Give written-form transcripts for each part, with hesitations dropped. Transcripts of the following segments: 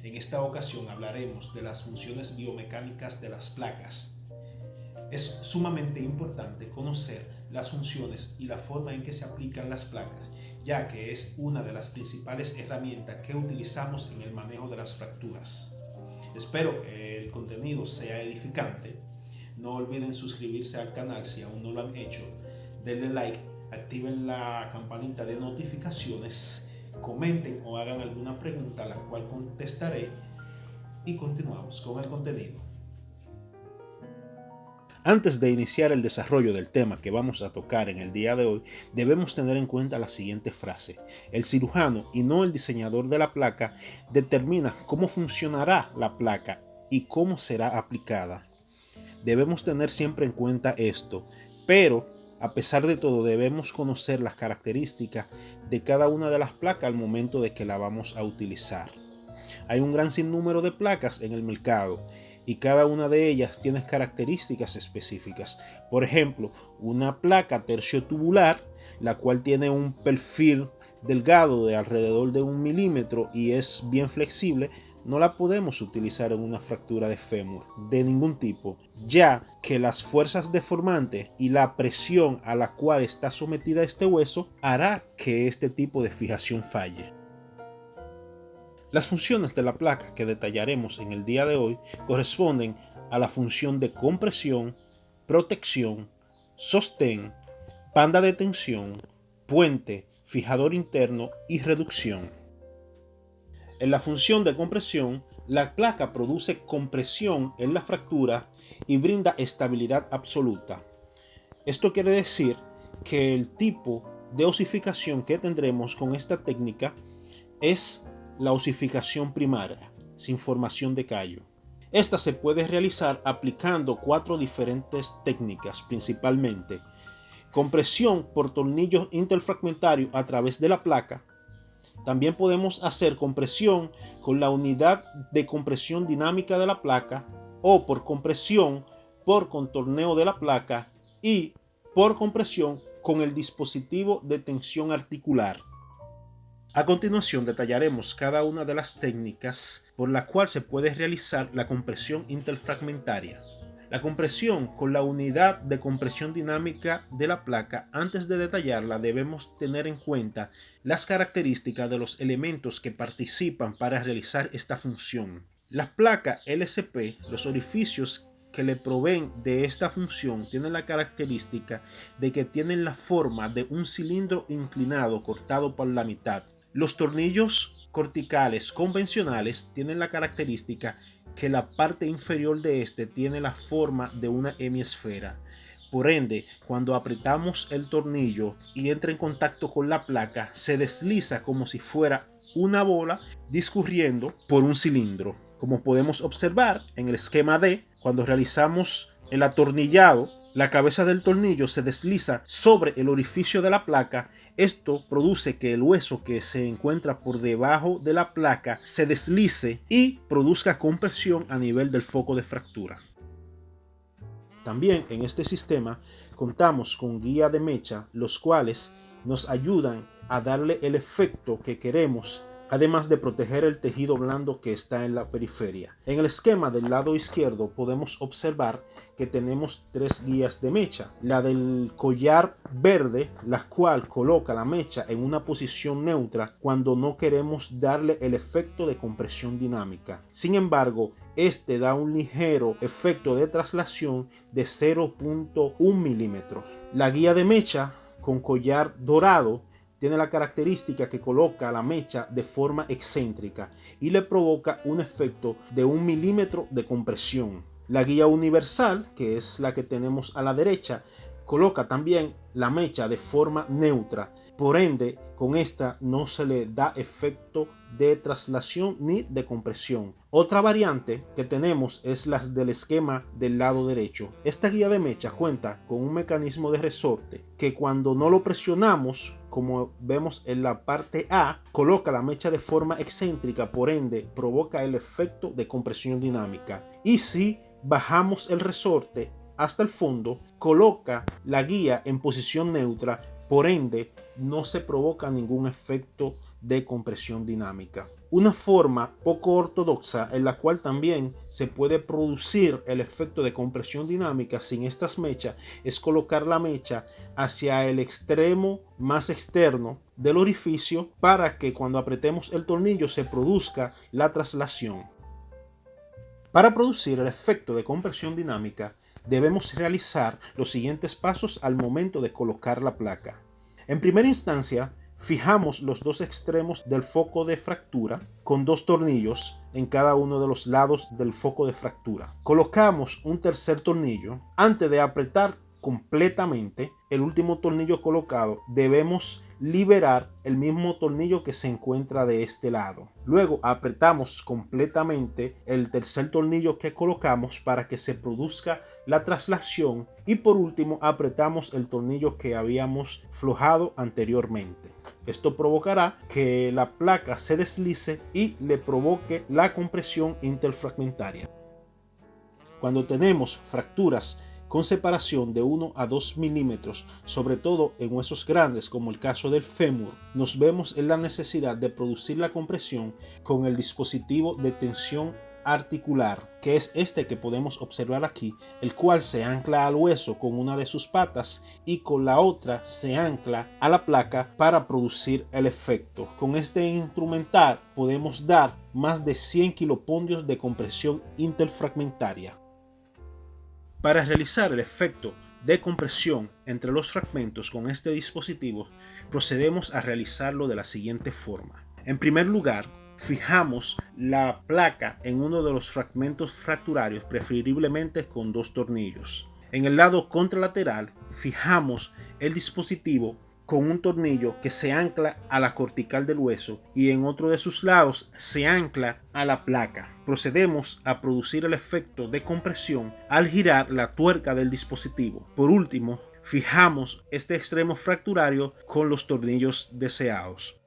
En esta ocasión hablaremos de las funciones biomecánicas de las placas. Es sumamente importante conocer las funciones y la forma en que se aplican las placas, ya que es una de las principales herramientas que utilizamos en el manejo de las fracturas. Espero que el contenido sea edificante. No olviden suscribirse al canal si aún no lo han hecho. Denle like, activen la campanita de notificaciones, comenten o hagan alguna pregunta a la cual contestaré y continuamos con el contenido. Antes de iniciar el desarrollo del tema que vamos a tocar en el día de hoy, debemos tener en cuenta la siguiente frase. El cirujano y no el diseñador de la placa determina cómo funcionará la placa y cómo será aplicada. Debemos tener siempre en cuenta esto, pero a pesar de todo debemos conocer las características de cada una de las placas al momento de que la vamos a utilizar. Hay un gran sinnúmero de placas en el mercado y cada una de ellas tiene características específicas. Por ejemplo, una placa terciotubular, la cual tiene un perfil delgado de alrededor de 1 milímetro y es bien flexible, no la podemos utilizar en una fractura de fémur de ningún tipo, ya que las fuerzas deformantes y la presión a la cual está sometida este hueso hará que este tipo de fijación falle. Las funciones de la placa que detallaremos en el día de hoy corresponden a la función de compresión, protección, sostén, banda de tensión, puente, fijador interno y reducción. En la función de compresión, la placa produce compresión en la fractura y brinda estabilidad absoluta. Esto quiere decir que el tipo de osificación que tendremos con esta técnica es la osificación primaria, sin formación de callo. Esta se puede realizar aplicando 4 diferentes técnicas, principalmente compresión por tornillos interfragmentarios a través de la placa. También podemos hacer compresión con la unidad de compresión dinámica de la placa o por compresión por contorneo de la placa y por compresión con el dispositivo de tensión articular. A continuación detallaremos cada una de las técnicas por la cual se puede realizar la compresión interfragmentaria. La compresión con la unidad de compresión dinámica de la placa, antes de detallarla debemos tener en cuenta las características de los elementos que participan para realizar esta función. La placa LSP, los orificios que le proveen de esta función tienen la característica de que tienen la forma de un cilindro inclinado cortado por la mitad. Los tornillos corticales convencionales tienen la característica que la parte inferior de este tiene la forma de una hemisfera. Por ende, cuando apretamos el tornillo y entra en contacto con la placa, se desliza como si fuera una bola discurriendo por un cilindro. Como podemos observar en el esquema D, cuando realizamos el atornillado, la cabeza del tornillo se desliza sobre el orificio de la placa. Esto produce que el hueso que se encuentra por debajo de la placa se deslice y produzca compresión a nivel del foco de fractura. También en este sistema contamos con guía de mecha, los cuales nos ayudan a darle el efecto que queremos, además de proteger el tejido blando que está en la periferia. En el esquema del lado izquierdo podemos observar que tenemos 3 guías de mecha. La del collar verde, la cual coloca la mecha en una posición neutra cuando no queremos darle el efecto de compresión dinámica. Sin embargo, este da un ligero efecto de traslación de 0.1 milímetros. La guía de mecha con collar dorado tiene la característica que coloca la mecha de forma excéntrica y le provoca un efecto de 1 milímetro de compresión. La guía universal, que es la que tenemos a la derecha, coloca también la mecha de forma neutra. Por ende, con esta no se le da efecto de traslación ni de compresión. Otra variante que tenemos es las del esquema del lado derecho. Esta guía de mecha cuenta con un mecanismo de resorte que cuando no lo presionamos, como vemos en la parte A, coloca la mecha de forma excéntrica, por ende provoca el efecto de compresión dinámica. Y si bajamos el resorte hasta el fondo, coloca la guía en posición neutra, por ende no se provoca ningún efecto de compresión dinámica. Una forma poco ortodoxa en la cual también se puede producir el efecto de compresión dinámica sin estas mechas es colocar la mecha hacia el extremo más externo del orificio para que cuando apretemos el tornillo se produzca la traslación. Para producir el efecto de compresión dinámica debemos realizar los siguientes pasos al momento de colocar la placa. En primera instancia, fijamos los dos extremos del foco de fractura con dos tornillos en cada uno de los lados del foco de fractura. Colocamos un tercer tornillo. Antes de apretar completamente el último tornillo colocado, debemos liberar el mismo tornillo que se encuentra de este lado. Luego apretamos completamente el tercer tornillo que colocamos para que se produzca la traslación y por último apretamos el tornillo que habíamos flojado anteriormente. Esto provocará que la placa se deslice y le provoque la compresión interfragmentaria. Cuando tenemos fracturas con separación de 1 a 2 milímetros, sobre todo en huesos grandes como el caso del fémur, nos vemos en la necesidad de producir la compresión con el dispositivo de tensión articular, que es este que podemos observar aquí, el cual se ancla al hueso con una de sus patas y con la otra se ancla a la placa para producir el efecto. Con este instrumental podemos dar más de 100 kilopondios de compresión interfragmentaria. Para realizar el efecto de compresión entre los fragmentos con este dispositivo, procedemos a realizarlo de la siguiente forma. En primer lugar, fijamos la placa en uno de los fragmentos fracturarios, preferiblemente con dos tornillos. En el lado contralateral, fijamos el dispositivo con un tornillo que se ancla a la cortical del hueso y en otro de sus lados se ancla a la placa. Procedemos a producir el efecto de compresión al girar la tuerca del dispositivo. Por último, fijamos este extremo fracturario con los tornillos deseados.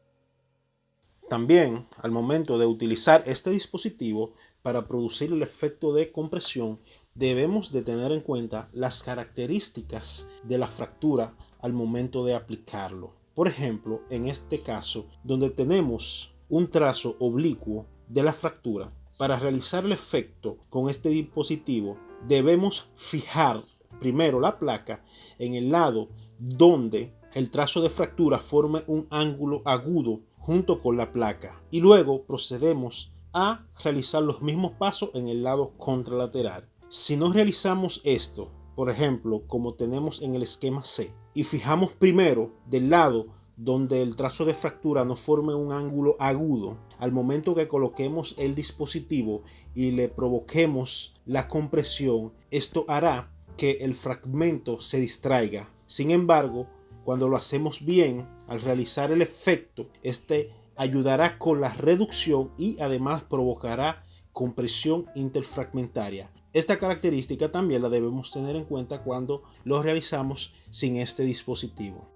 También, al momento de utilizar este dispositivo para producir el efecto de compresión, debemos de tener en cuenta las características de la fractura al momento de aplicarlo. Por ejemplo, en este caso, donde tenemos un trazo oblicuo de la fractura, para realizar el efecto con este dispositivo, debemos fijar primero la placa en el lado donde el trazo de fractura forme un ángulo agudo junto con la placa y luego procedemos a realizar los mismos pasos en el lado contralateral. Si no realizamos esto, por ejemplo, como tenemos en el esquema C, y fijamos primero del lado donde el trazo de fractura no forme un ángulo agudo, al momento que coloquemos el dispositivo y le provoquemos la compresión, esto hará que el fragmento se distraiga. Sin embargo, cuando lo hacemos bien, al realizar el efecto, este ayudará con la reducción y además provocará compresión interfragmentaria. Esta característica también la debemos tener en cuenta cuando lo realizamos sin este dispositivo.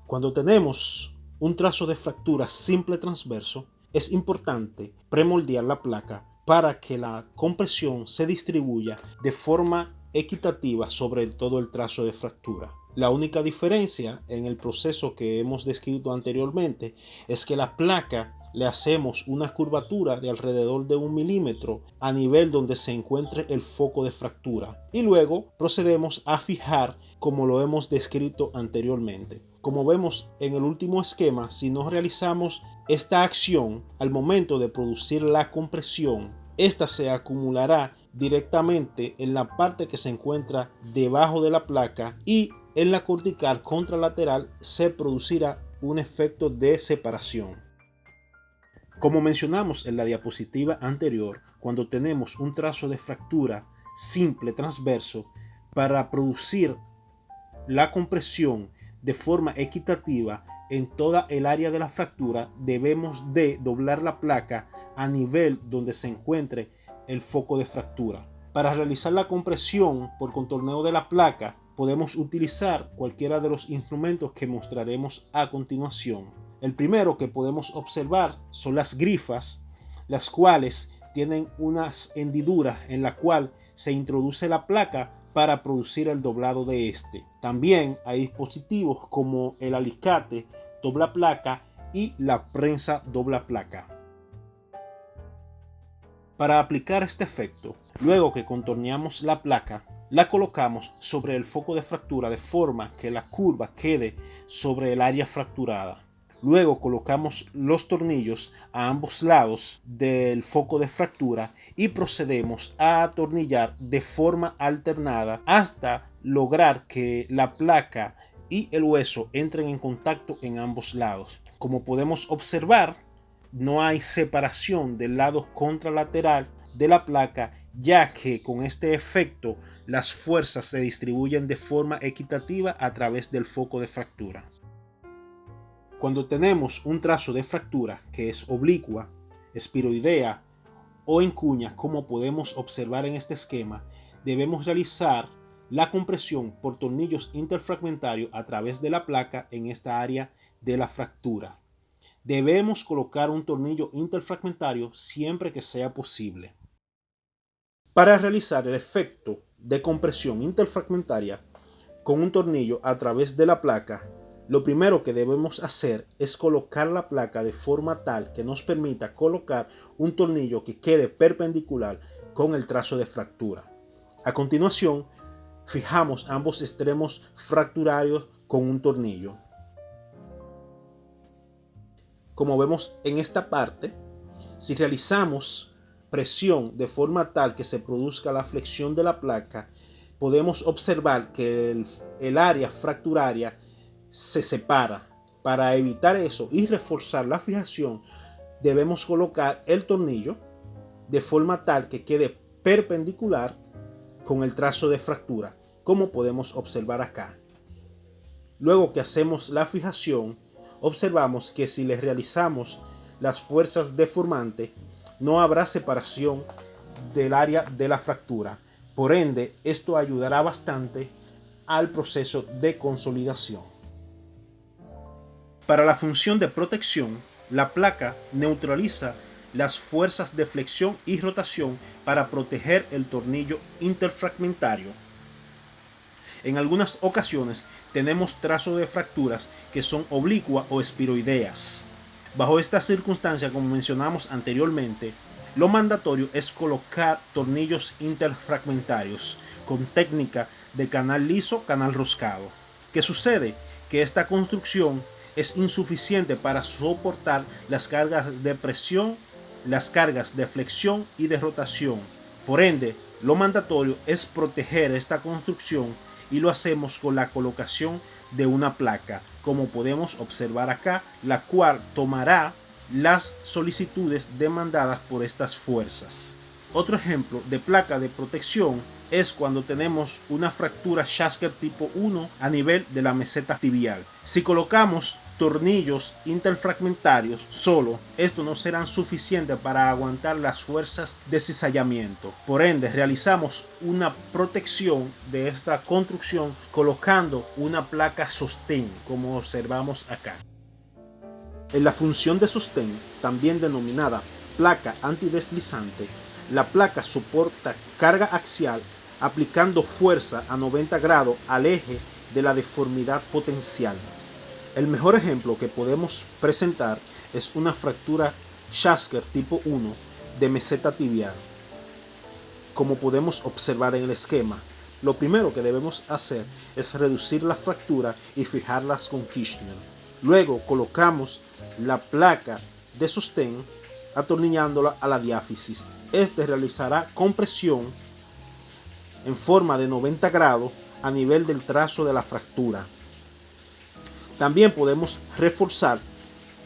Cuando tenemos un trazo de fractura simple transverso, es importante premoldear la placa para que la compresión se distribuya de forma equitativa sobre todo el trazo de fractura. La única diferencia en el proceso que hemos descrito anteriormente es que la placa le hacemos una curvatura de alrededor de 1 milímetro a nivel donde se encuentre el foco de fractura y luego procedemos a fijar como lo hemos descrito anteriormente. Como vemos en el último esquema, si no realizamos esta acción al momento de producir la compresión, esta se acumulará directamente en la parte que se encuentra debajo de la placa y en la cortical contralateral se producirá un efecto de separación. Como mencionamos en la diapositiva anterior, cuando tenemos un trazo de fractura simple transverso, para producir la compresión de forma equitativa en toda el área de la fractura, debemos de doblar la placa a nivel donde se encuentre el foco de fractura. Para realizar la compresión por contorneo de la placa, podemos utilizar cualquiera de los instrumentos que mostraremos a continuación. El primero que podemos observar son las grifas, las cuales tienen unas hendiduras en la cual se introduce la placa para producir el doblado de este. También hay dispositivos como el alicate dobla placa y la prensa dobla placa. Para aplicar este efecto, luego que contorneamos la placa, la colocamos sobre el foco de fractura de forma que la curva quede sobre el área fracturada. Luego colocamos los tornillos a ambos lados del foco de fractura y procedemos a atornillar de forma alternada hasta lograr que la placa y el hueso entren en contacto en ambos lados. Como podemos observar, no hay separación del lado contralateral de la placa, ya que con este efecto las fuerzas se distribuyen de forma equitativa a través del foco de fractura. Cuando tenemos un trazo de fractura que es oblicua, espiroidea o en cuña, como podemos observar en este esquema, debemos realizar la compresión por tornillos interfragmentarios a través de la placa en esta área de la fractura. Debemos colocar un tornillo interfragmentario siempre que sea posible. Para realizar el efecto de compresión interfragmentaria con un tornillo a través de la placa, lo primero que debemos hacer es colocar la placa de forma tal que nos permita colocar un tornillo que quede perpendicular con el trazo de fractura. A continuación, fijamos ambos extremos fracturarios con un tornillo. Como vemos en esta parte, si realizamos presión de forma tal que se produzca la flexión de la placa, podemos observar que el área fracturaria se separa. Para evitar eso y reforzar la fijación, debemos colocar el tornillo de forma tal que quede perpendicular con el trazo de fractura, como podemos observar acá. Luego que hacemos la fijación, observamos que si le realizamos las fuerzas deformantes, no habrá separación del área de la fractura. Por ende, esto ayudará bastante al proceso de consolidación. Para la función de protección, la placa neutraliza las fuerzas de flexión y rotación para proteger el tornillo interfragmentario. En algunas ocasiones tenemos trazos de fracturas que son oblicuas o espiroideas. Bajo esta circunstancia, como mencionamos anteriormente, lo mandatorio es colocar tornillos interfragmentarios con técnica de canal liso, canal roscado. ¿Qué sucede? Que esta construcción es insuficiente para soportar las cargas de presión, las cargas de flexión y de rotación. Por ende, lo mandatorio es proteger esta construcción y lo hacemos con la colocación de una placa, como podemos observar acá, la cual tomará las solicitudes demandadas por estas fuerzas. Otro ejemplo de placa de protección es cuando tenemos una fractura Schasker tipo 1 a nivel de la meseta tibial. Si colocamos tornillos interfragmentarios solo, estos no serán suficientes para aguantar las fuerzas de cizallamiento. Por ende, realizamos una protección de esta construcción colocando una placa sostén, como observamos acá. En la función de sostén, también denominada placa antideslizante, la placa soporta carga axial aplicando fuerza a 90 grados al eje de la deformidad potencial. El mejor ejemplo que podemos presentar es una fractura Schasker tipo 1 de meseta tibial. Como podemos observar en el esquema, lo primero que debemos hacer es reducir la fractura y fijarlas con Kirchner. Luego colocamos la placa de sostén atornillándola a la diáfisis. Este realizará compresión en forma de 90 grados a nivel del trazo de la fractura. También podemos reforzar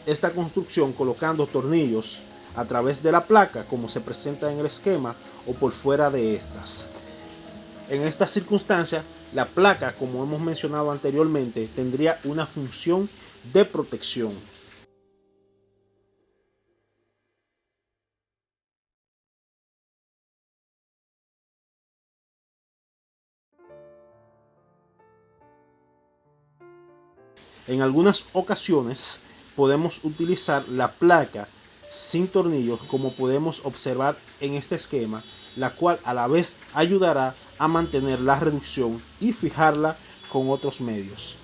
esta construcción colocando tornillos a través de la placa, como se presenta en el esquema, o por fuera de estas. En esta circunstancia, la placa, como hemos mencionado anteriormente, tendría una función de protección. En algunas ocasiones podemos utilizar la placa sin tornillos, como podemos observar en este esquema, la cual a la vez ayudará a mantener la reducción y fijarla con otros medios.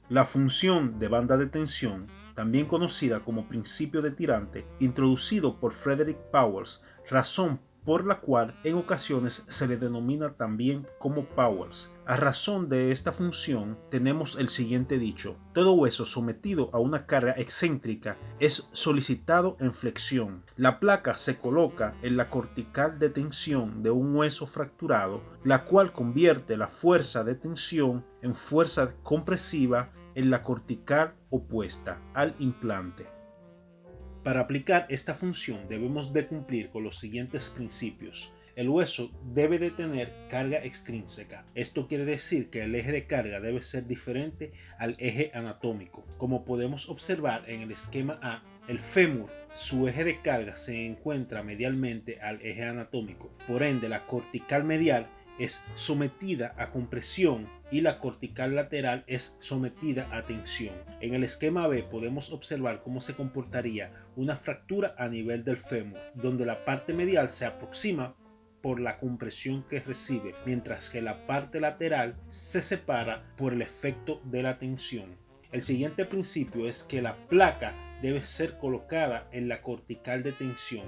La función de banda de tensión, también conocida como principio de tirante, introducido por Frederick Powers, razón por la cual en ocasiones se le denomina también como Powers. A razón de esta función tenemos el siguiente dicho: todo hueso sometido a una carga excéntrica es solicitado en flexión. La placa se coloca en la cortical de tensión de un hueso fracturado, la cual convierte la fuerza de tensión en fuerza compresiva en la cortical opuesta al implante. Para aplicar esta función debemos de cumplir con los siguientes principios. El hueso debe de tener carga extrínseca. Esto quiere decir que el eje de carga debe ser diferente al eje anatómico. Como podemos observar en el esquema A, el fémur, su eje de carga se encuentra medialmente al eje anatómico. Por ende, la cortical medial es sometida a compresión y la cortical lateral es sometida a tensión. En el esquema B podemos observar cómo se comportaría una fractura a nivel del fémur, donde la parte medial se aproxima por la compresión que recibe, mientras que la parte lateral se separa por el efecto de la tensión. El siguiente principio es que la placa debe ser colocada en la cortical de tensión.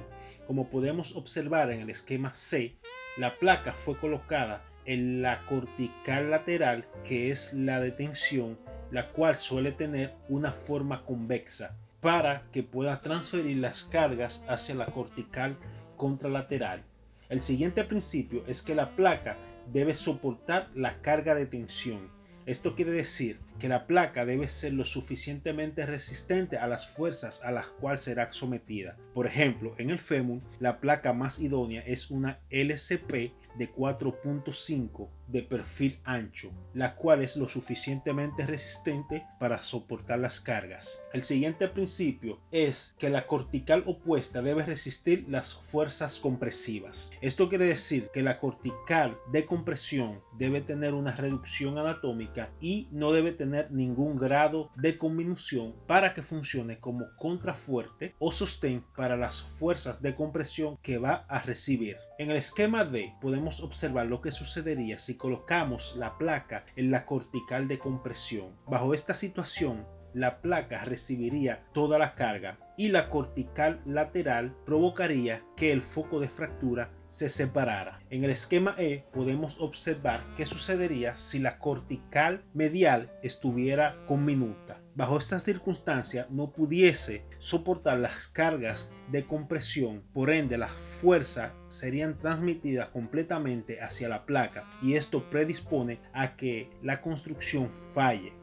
Como podemos observar en el esquema C, la placa fue colocada en la cortical lateral, que es la de tensión, la cual suele tener una forma convexa para que pueda transferir las cargas hacia la cortical contralateral. El siguiente principio es que la placa debe soportar la carga de tensión. Esto quiere decir que la placa debe ser lo suficientemente resistente a las fuerzas a las cuales será sometida. Por ejemplo, en el fémur, la placa más idónea es una LCP de 4.5 de perfil ancho, la cual es lo suficientemente resistente para soportar las cargas. El siguiente principio es que la cortical opuesta debe resistir las fuerzas compresivas. Esto quiere decir que la cortical de compresión debe tener una reducción anatómica y no debe tener ningún grado de conminución para que funcione como contrafuerte o sostén para las fuerzas de compresión que va a recibir. En el esquema D podemos observar lo que sucedería si colocamos la placa en la cortical de compresión. Bajo esta situación, la placa recibiría toda la carga y la cortical lateral provocaría que el foco de fractura se separara. En el esquema E podemos observar qué sucedería si la cortical medial estuviera conminuta. Bajo estas circunstancias no pudiese soportar las cargas de compresión, por ende las fuerzas serían transmitidas completamente hacia la placa y esto predispone a que la construcción falle.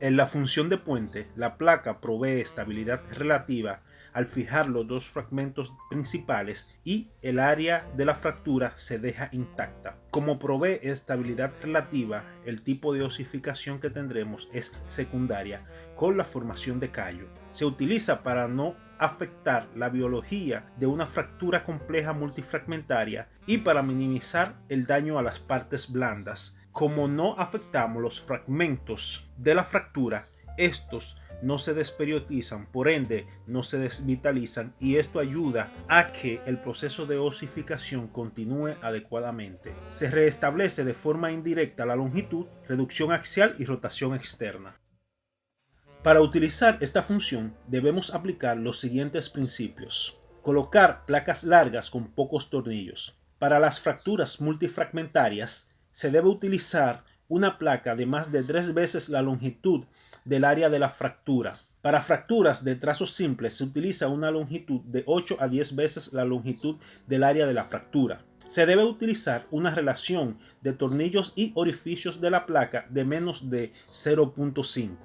En la función de puente, la placa provee estabilidad relativa al fijar los dos fragmentos principales y el área de la fractura se deja intacta. Como provee estabilidad relativa, el tipo de osificación que tendremos es secundaria, con la formación de callo. Se utiliza para no afectar la biología de una fractura compleja multifragmentaria y para minimizar el daño a las partes blandas. Como no afectamos los fragmentos de la fractura, estos no se desperiodizan, por ende no se desvitalizan y esto ayuda a que el proceso de osificación continúe adecuadamente. Se restablece de forma indirecta la longitud, reducción axial y rotación externa. Para utilizar esta función debemos aplicar los siguientes principios. Colocar placas largas con pocos tornillos. Para las fracturas multifragmentarias se debe utilizar una placa de más de 3 veces la longitud del área de la fractura. Para fracturas de trazos simples se utiliza una longitud de 8 a 10 veces la longitud del área de la fractura. Se debe utilizar una relación de tornillos y orificios de la placa de menos de 0.5.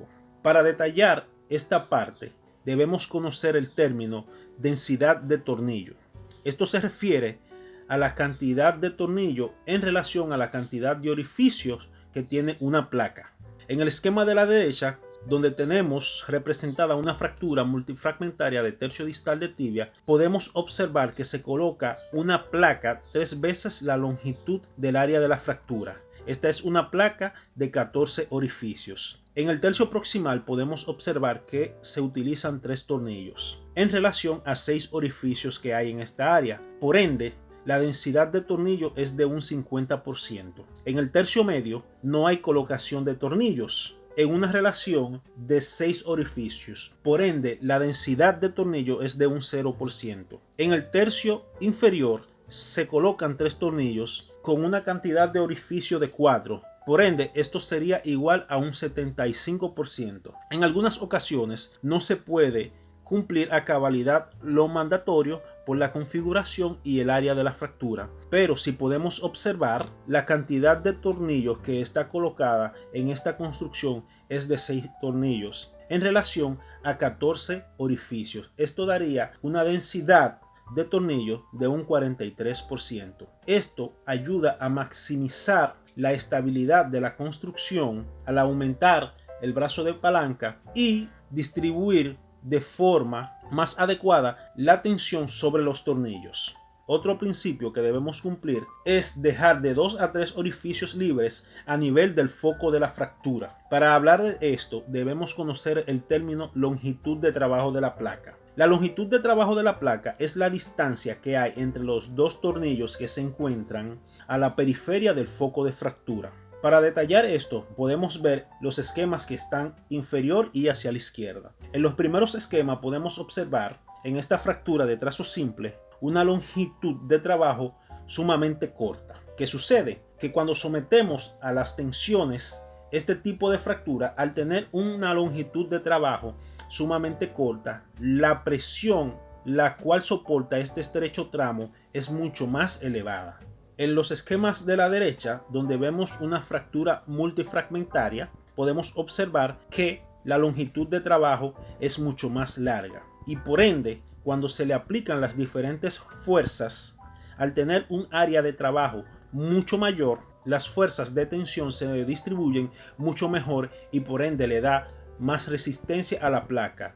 Para detallar esta parte, debemos conocer el término densidad de tornillo. Esto se refiere a la cantidad de tornillo en relación a la cantidad de orificios que tiene una placa. En el esquema de la derecha, donde tenemos representada una fractura multifragmentaria de tercio distal de tibia, podemos observar que se coloca una placa 3 veces la longitud del área de la fractura. Esta es una placa de 14 orificios. En el tercio proximal podemos observar que se utilizan 3 tornillos en relación a 6 orificios que hay en esta área. Por ende, la densidad de tornillo es de un 50%. En el tercio medio no hay colocación de tornillos. en una relación de 6 orificios. Por ende, la densidad de tornillo es de un 0%. En el tercio inferior se colocan 3 tornillos con una cantidad de orificio de 4. Por ende, esto sería igual a un 75%. En algunas ocasiones no se puede cumplir a cabalidad lo mandatorio por la configuración y el área de la fractura, pero si podemos observar, la cantidad de tornillos que está colocada en esta construcción es de 6 tornillos en relación a 14 orificios. Esto daría una densidad de tornillos de un 43%. Esto ayuda a maximizar la estabilidad de la construcción al aumentar el brazo de palanca y distribuir de forma más adecuada la tensión sobre los tornillos. Otro principio que debemos cumplir es dejar de 2 a 3 orificios libres a nivel del foco de la fractura. Para hablar de esto debemos conocer el término longitud de trabajo de la placa. La longitud de trabajo de la placa es la distancia que hay entre los 2 tornillos que se encuentran a la periferia del foco de fractura. Para detallar esto, podemos ver los esquemas que están inferior y hacia la izquierda. En los primeros esquemas podemos observar en esta fractura de trazo simple una longitud de trabajo sumamente corta. ¿Qué sucede? Que cuando sometemos a las tensiones este tipo de fractura, al tener una longitud de trabajo sumamente corta, la presión la cual soporta este estrecho tramo es mucho más elevada. En los esquemas de la derecha, donde vemos una fractura multifragmentaria, podemos observar que la longitud de trabajo es mucho más larga y por ende, cuando se le aplican las diferentes fuerzas, al tener un área de trabajo mucho mayor, las fuerzas de tensión se distribuyen mucho mejor y por ende le da más resistencia a la placa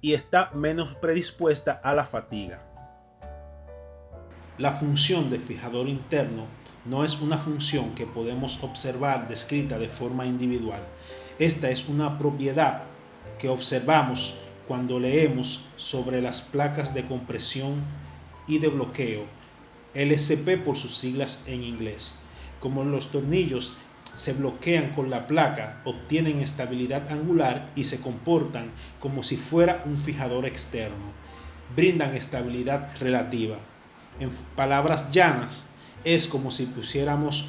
y está menos predispuesta a la fatiga. La función de fijador interno no es una función que podemos observar descrita de forma individual. Esta es una propiedad que observamos cuando leemos sobre las placas de compresión y de bloqueo, LSP por sus siglas en inglés. Como los tornillos se bloquean con la placa, obtienen estabilidad angular y se comportan como si fuera un fijador externo. Brindan estabilidad relativa. En palabras llanas, es como si pusiéramos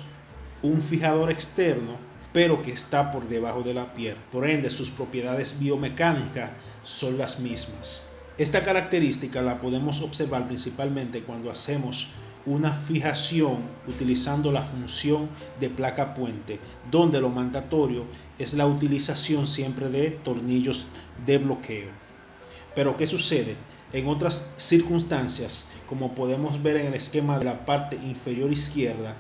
un fijador externo, pero que está por debajo de la piel. Por ende, sus propiedades biomecánicas son las mismas. Esta característica la podemos observar principalmente cuando hacemos una fijación utilizando la función de placa puente, donde lo mandatorio es la utilización siempre de tornillos de bloqueo. Pero ¿qué sucede? En otras circunstancias, como podemos ver en el esquema de la parte inferior izquierda,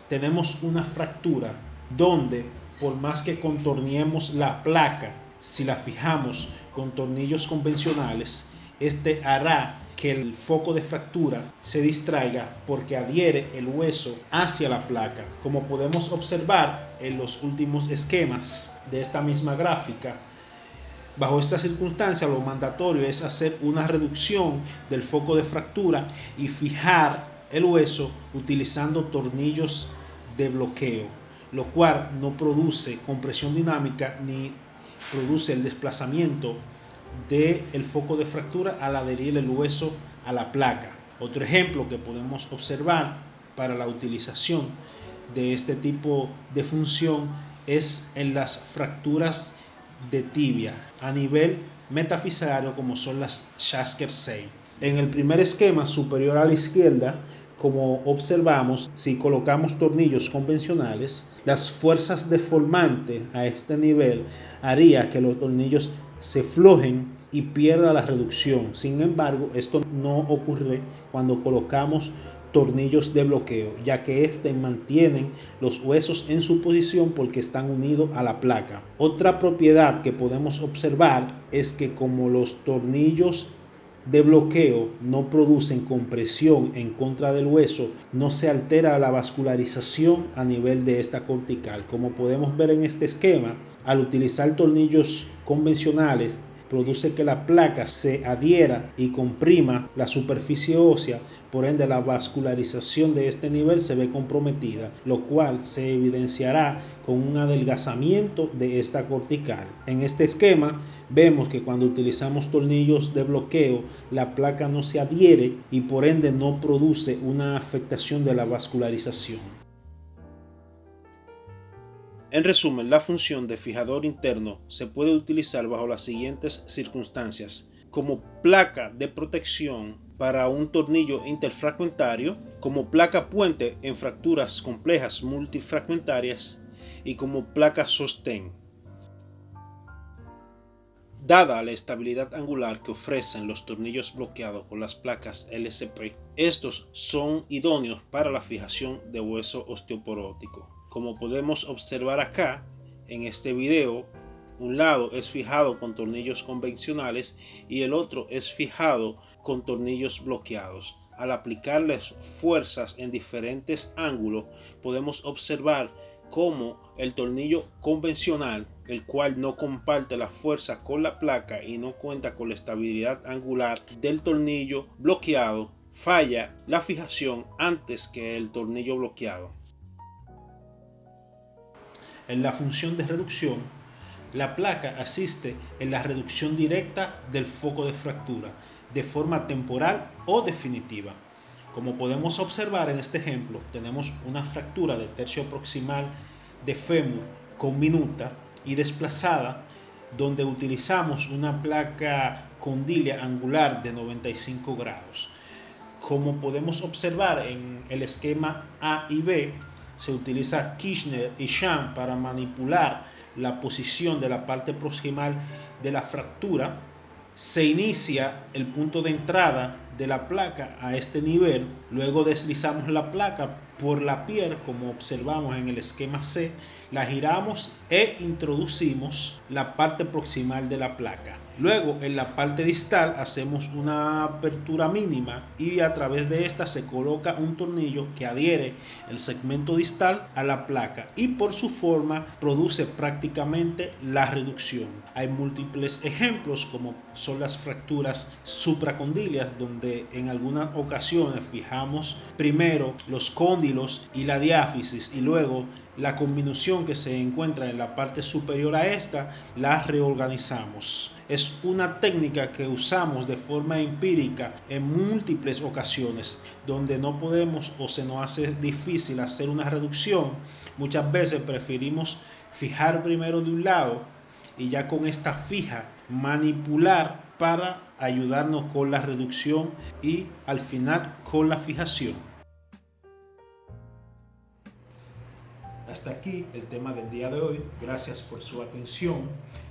tenemos una fractura donde por más que contorniemos la placa, si la fijamos con tornillos convencionales, este hará que el foco de fractura se distraiga porque adhiere el hueso hacia la placa. Como podemos observar en los últimos esquemas de esta misma gráfica, bajo esta circunstancia lo mandatorio es hacer una reducción del foco de fractura y fijar el hueso utilizando tornillos de bloqueo, lo cual no produce compresión dinámica ni produce el desplazamiento del foco de fractura al adherir el hueso a la placa. Otro ejemplo que podemos observar para la utilización de este tipo de función es en las fracturas de tibia a nivel metafisarario como son las Schasker 6. En el primer esquema superior a la izquierda, como observamos, si colocamos tornillos convencionales, las fuerzas deformantes a este nivel haría que los tornillos se flojen y pierda la reducción. Sin embargo, esto no ocurre cuando colocamos tornillos de bloqueo, ya que este mantienen los huesos en su posición porque están unidos a la placa. Otra propiedad que podemos observar es que como los tornillos de bloqueo no producen compresión en contra del hueso, no se altera la vascularización a nivel de esta cortical. Como podemos ver en este esquema, al utilizar tornillos convencionales, produce que la placa se adhiera y comprima la superficie ósea, por ende la vascularización de este nivel se ve comprometida, lo cual se evidenciará con un adelgazamiento de esta cortical. En este esquema vemos que cuando utilizamos tornillos de bloqueo, la placa no se adhiere y por ende no produce una afectación de la vascularización. En resumen, la función de fijador interno se puede utilizar bajo las siguientes circunstancias: como placa de protección para un tornillo interfragmentario, como placa puente en fracturas complejas multifragmentarias y como placa sostén. Dada la estabilidad angular que ofrecen los tornillos bloqueados con las placas LCP, estos son idóneos para la fijación de hueso osteoporótico. Como podemos observar acá en este video, un lado es fijado con tornillos convencionales y el otro es fijado con tornillos bloqueados. Al aplicarles fuerzas en diferentes ángulos, podemos observar cómo el tornillo convencional, el cual no comparte la fuerza con la placa y no cuenta con la estabilidad angular del tornillo bloqueado, falla la fijación antes que el tornillo bloqueado. En la función de reducción, la placa asiste en la reducción directa del foco de fractura de forma temporal o definitiva. Como podemos observar en este ejemplo, tenemos una fractura de tercio proximal de fémur con minuta y desplazada, donde utilizamos una placa condilia angular de 95 grados. Como podemos observar en el esquema A y B, se utiliza Kirchner y Sham para manipular la posición de la parte proximal de la fractura. Se inicia el punto de entrada de la placa a este nivel, luego deslizamos la placa por la piel, como observamos en el esquema C, la giramos e introducimos la parte proximal de la placa. Luego en la parte distal hacemos una apertura mínima y a través de esta se coloca un tornillo que adhiere el segmento distal a la placa y por su forma produce prácticamente la reducción. Hay múltiples ejemplos como son las fracturas supracondilias, donde en algunas ocasiones fijamos primero los cóndilos y la diáfisis y luego la conminución que se encuentra en la parte superior a esta la reorganizamos. Es una técnica que usamos de forma empírica en múltiples ocasiones, donde no podemos o se nos hace difícil hacer una reducción. Muchas veces preferimos fijar primero de un lado y ya con esta fija manipular para ayudarnos con la reducción y al final con la fijación. Hasta aquí el tema del día de hoy. Gracias por su atención.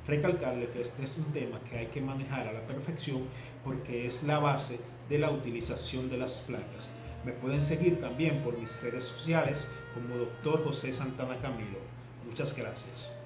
Recalcarle que este es un tema que hay que manejar a la perfección porque es la base de la utilización de las placas. Me pueden seguir también por mis redes sociales como Dr. José Santana Camilo. Muchas gracias.